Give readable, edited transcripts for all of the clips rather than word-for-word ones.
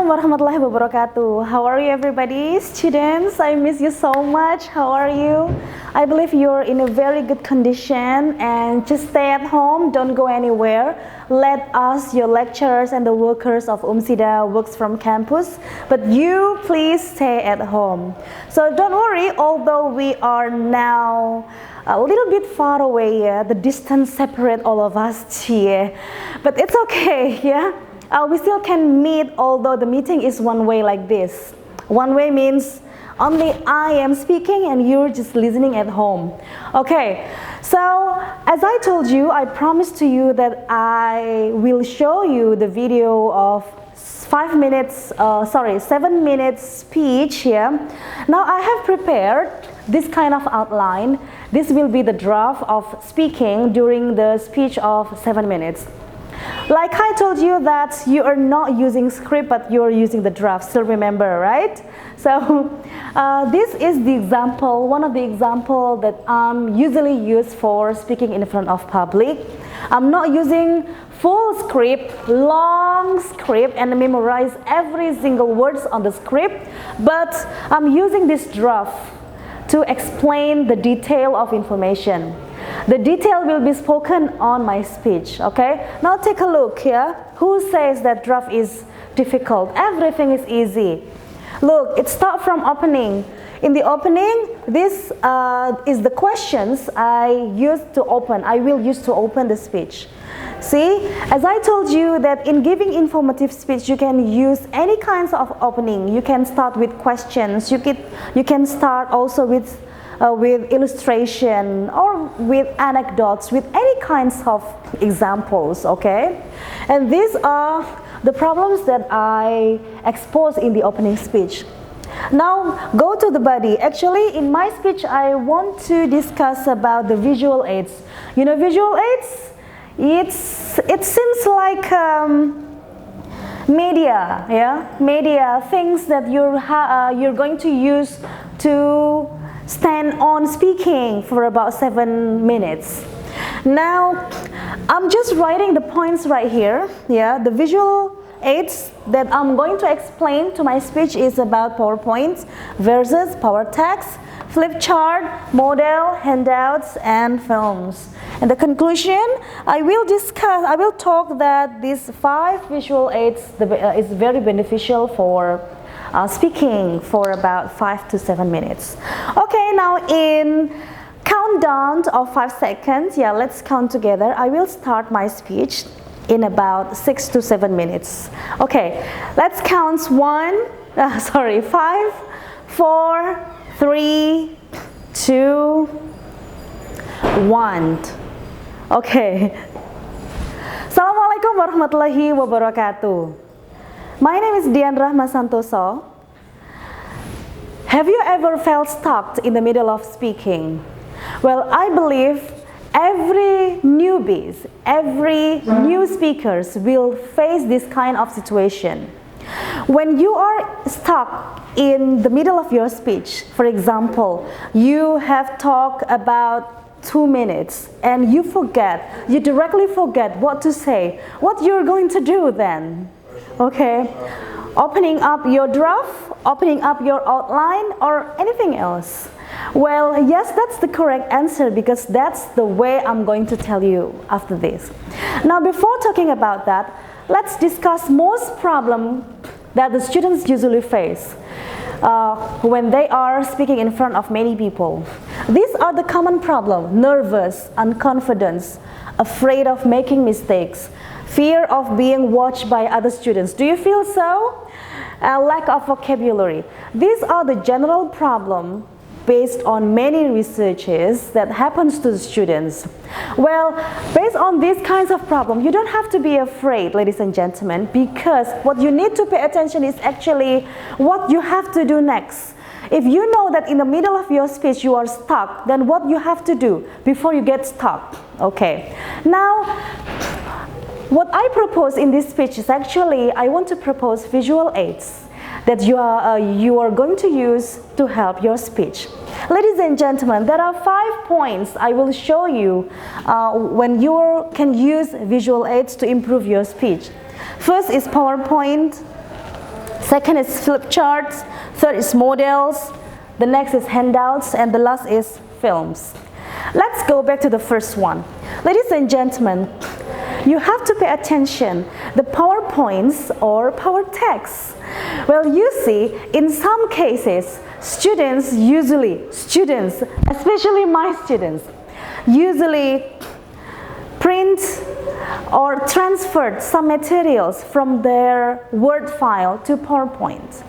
Assalamualaikum warahmatullahi wabarakatuh. How are you everybody? Students, I miss you so much. How are you? I believe you're in a very good condition and just stay at home, don't go anywhere. Let us, your lecturers and the workers of UMSIDA works from campus, but you please stay at home. So don't worry, although we are now a little bit far away, the distance separates all of us here, but it's okay, yeah? We still can meet, although the meeting is one way like this. One way means only I am speaking and you're just listening at home. Okay, so as I told you, I promised to you that I will show you the video of 7 minutes speech here. Now I have prepared this kind of outline. This will be the draft of speaking during the speech of 7 minutes. Like I told you that you are not using script, but you're using the draft, still remember, right? So this is the example, one of the examples that I'm usually used for speaking in front of public. I'm not using full script, long script, and memorize every single words on the script, but I'm using this draft to explain the detail of information. The detail will be spoken on my speech, okay? Now take a look here. Who says that draft is difficult? Everything is easy. Look, it starts from opening. In the opening, this is the questions I will use to open the speech. See, as I told you that in giving informative speech, you can use any kinds of opening. You can start with questions. You can start also with illustration or with anecdotes, with any kinds of examples, okay? And these are the problems that I expose in the opening speech. Now go to the body. Actually, in my speech, I want to discuss about the visual aids. You know visual aids? It seems like media, yeah? Media, things that you're going to use to stand on speaking for about 7 minutes. Now, I'm just writing the points right here. Yeah, the visual aids that I'm going to explain to my speech is about PowerPoint versus power text, flip chart, model, handouts, and films. And the conclusion, I will talk that these 5 visual aids is very beneficial for speaking for about 5 to 7 minutes. Okay, now in countdown of 5 seconds, yeah, let's count together. I will start my speech in about 6 to 7 minutes. Okay, let's count 5, 4, 3, 2, 1. Okay. Assalamualaikum warahmatullahi wabarakatuh. My name is Dian Rahma Santoso. Have you ever felt stuck in the middle of speaking? Well, I believe every new speakers will face this kind of situation. When you are stuck in the middle of your speech, for example, you have talked about 2 minutes and you directly forget what to say, what you're going to do then? Okay, opening up your draft, opening up your outline, or anything else? Well, yes, that's the correct answer because that's the way I'm going to tell you after this. Now, before talking about that, let's discuss most problems that the students usually face when they are speaking in front of many people. These are the common problems: nervous, unconfident, afraid of making mistakes, fear of being watched by other students. Do you feel so? Lack of vocabulary. These are the general problems based on many researches that happens to the students. Well, based on these kinds of problems, you don't have to be afraid, ladies and gentlemen, because what you need to pay attention is actually what you have to do next. If you know that in the middle of your speech you are stuck, then what you have to do before you get stuck. Okay. Now, what I propose in this speech is actually, I want to propose visual aids that you are going to use to help your speech. Ladies and gentlemen, there are 5 points I will show you when you can use visual aids to improve your speech. First is PowerPoint. Second is flip charts. Third is models. The next is handouts, and the last is films. Let's go back to the first one. Ladies and gentlemen, you have to pay attention. The PowerPoints or power text. Well, you see, in some cases, students, especially my students, usually print or transferred some materials from their Word file to PowerPoint.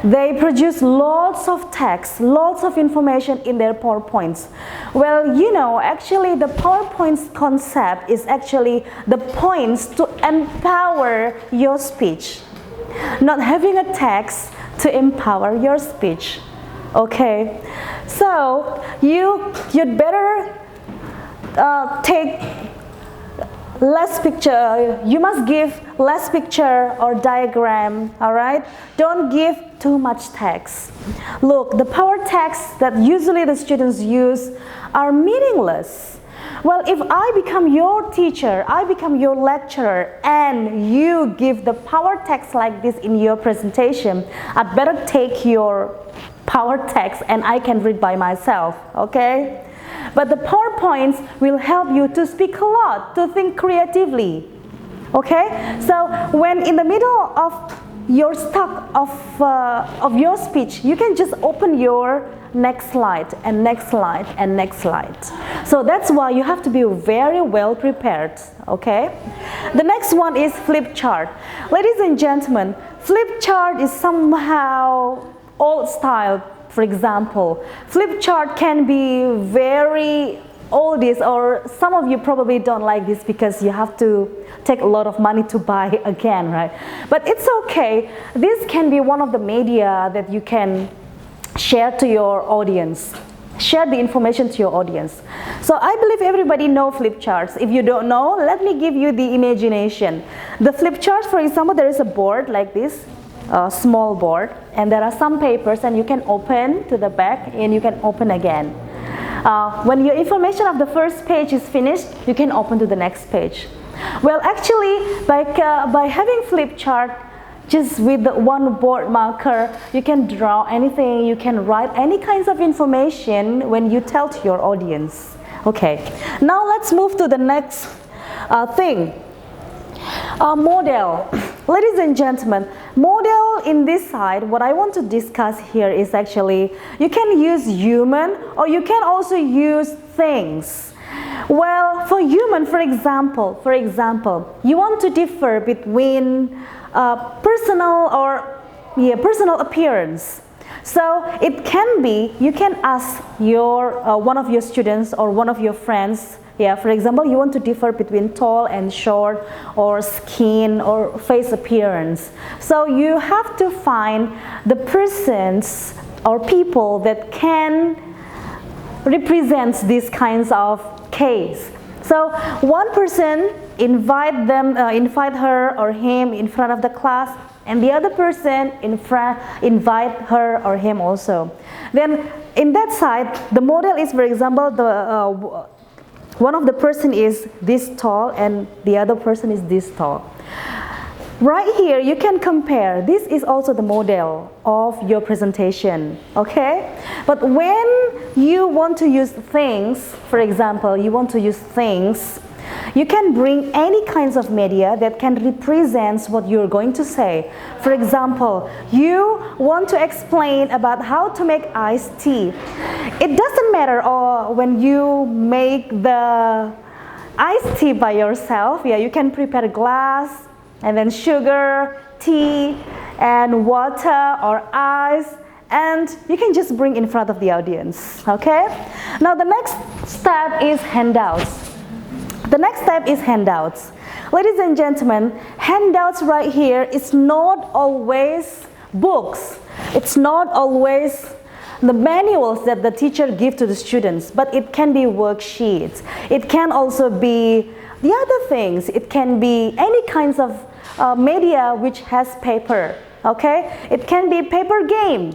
They produce lots of text, lots of information in their PowerPoints. Well, you know, actually the PowerPoint's concept is actually the points to empower your speech. Not having a text to empower your speech. Okay, so you'd better take less picture. You must give less picture or diagram, all right? Don't give too much text. Look, the power text that usually the students use are meaningless. Well, if I become your teacher, I become your lecturer, and you give the power text like this in your presentation, I'd better take your power text and I can read by myself, okay? But the PowerPoints will help you to speak a lot, to think creatively, okay? So when in the middle of your stuck of your speech, you can just open your next slide and next slide and next slide. So that's why you have to be very well prepared, okay? The next one is flip chart. Ladies and gentlemen, flip chart is somehow old style. For example, flip chart can be very oldies, or some of you probably don't like this because you have to take a lot of money to buy again, right? But it's okay. This can be one of the media that you can share to your audience. Share the information to your audience. So I believe everybody knows flip charts. If you don't know, let me give you the imagination. The flip charts, for example, there is a board like this. A small board, and there are some papers, and you can open to the back and you can open again. When your information of the first page is finished, you can open to the next page. Well, actually, by having flip chart, just with the one board marker, you can draw anything, you can write any kinds of information when you tell to your audience. Okay, now let's move to the next thing. Model. Ladies and gentlemen, model in this side, what I want to discuss here is actually, you can use human or you can also use things. Well, for human, for example, you want to differ between personal appearance. So it can be, you can ask your one of your students or one of your friends. Yeah, for example, you want to differ between tall and short, or skin or face appearance. So you have to find the persons or people that can represent these kinds of case. So one person invite her or him in front of the class, and the other person invite her or him also. Then in that side, the model is, for example, one of the person is this tall and the other person is this tall. Right here you can compare. This is also the model of your presentation, okay? But when you want to use things, for example, you can bring any kinds of media that can represent what you're going to say. For example, you want to explain about how to make iced tea. It doesn't matter when you make the iced tea by yourself. Yeah, you can prepare a glass and then sugar, tea, and water or ice, and you can just bring in front of the audience, okay? Now the next step is handouts. Ladies and gentlemen, handouts right here is not always books. It's not always the manuals that the teacher gives to the students, but it can be worksheets. It can also be the other things. It can be any kinds of media which has paper, okay? It can be paper game.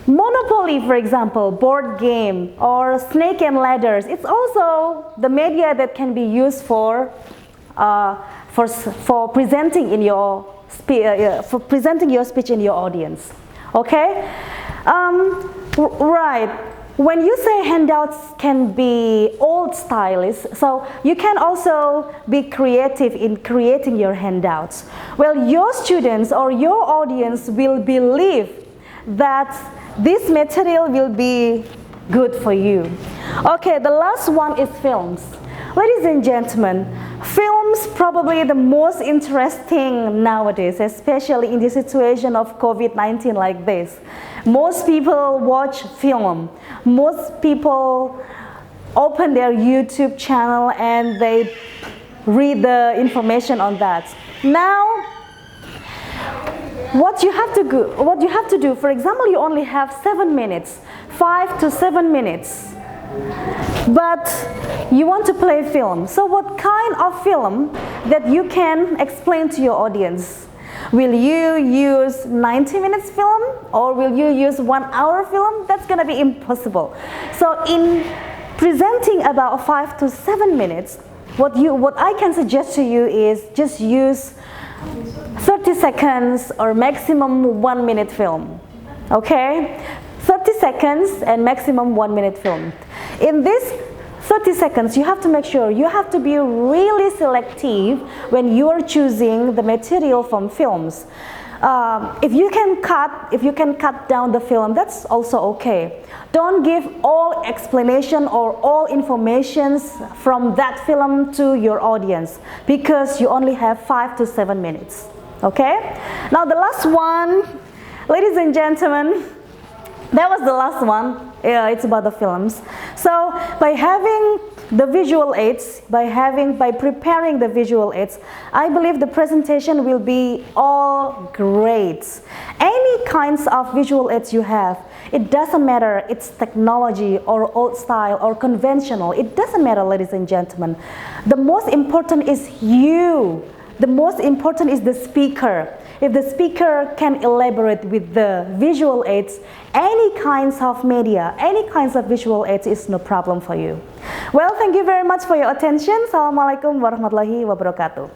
Monopoly, for example, board game, or snake and ladders. It's also the media that can be used for presenting in your for presenting your speech in your audience. Okay? Right. When you say handouts can be old stylish, so you can also be creative in creating your handouts. Well, your students or your audience will believe that this material will be good for you. Okay, the last one is films. Ladies and gentlemen, films probably the most interesting nowadays, especially in the situation of COVID-19 like this. Most people watch film. Most people open their YouTube channel and they read the information on that. Now, what you have to do, for example, you only have 7 minutes, 5 to 7 minutes. But you want to play film. So what kind of film that you can explain to your audience? Will you use 90 minutes film or will you use 1 hour film? That's gonna be impossible. So in presenting about 5 to 7 minutes, what I can suggest to you is just use 30 seconds or maximum 1 minute film. Okay? 30 seconds and maximum 1 minute film. In this 30 seconds, you have to make sure you have to be really selective when you are choosing the material from films. If you can cut down the film, that's also okay. Don't give all explanation or all informations from that film to your audience because you only have 5 to 7 minutes. Okay? Now the last one, ladies and gentlemen, that was the last one. Yeah, it's about the films. So by having the visual aids, by preparing the visual aids, I believe the presentation will be all great. Any kinds of visual aids you have, it doesn't matter it's technology or old style or conventional, it doesn't matter, ladies and gentlemen. The most important is you. The most important is the speaker. If the speaker can elaborate with the visual aids, any kinds of media, any kinds of visual aids is no problem for you. Well, thank you very much for your attention. Assalamualaikum warahmatullahi wabarakatuh.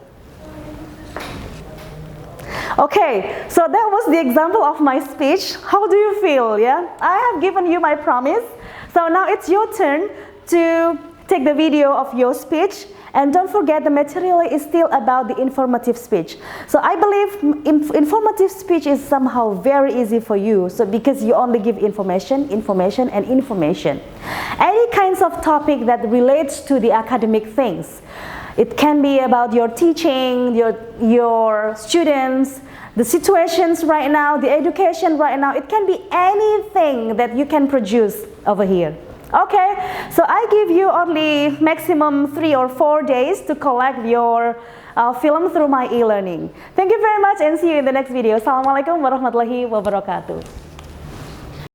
Okay, so that was the example of my speech. How do you feel? Yeah, I have given you my promise. So now it's your turn to take the video of your speech. And don't forget, the material is still about the informative speech. So I believe informative speech is somehow very easy for you. So because you only give information, information, and information. Any kinds of topic that relates to the academic things. It can be about your teaching, your students, the situations right now, the education right now. It can be anything that you can produce over here. Okay, so I give you only maximum 3 or 4 days to collect your film through my e-learning. Thank you very much and see you in the next video. Assalamualaikum warahmatullahi wabarakatuh.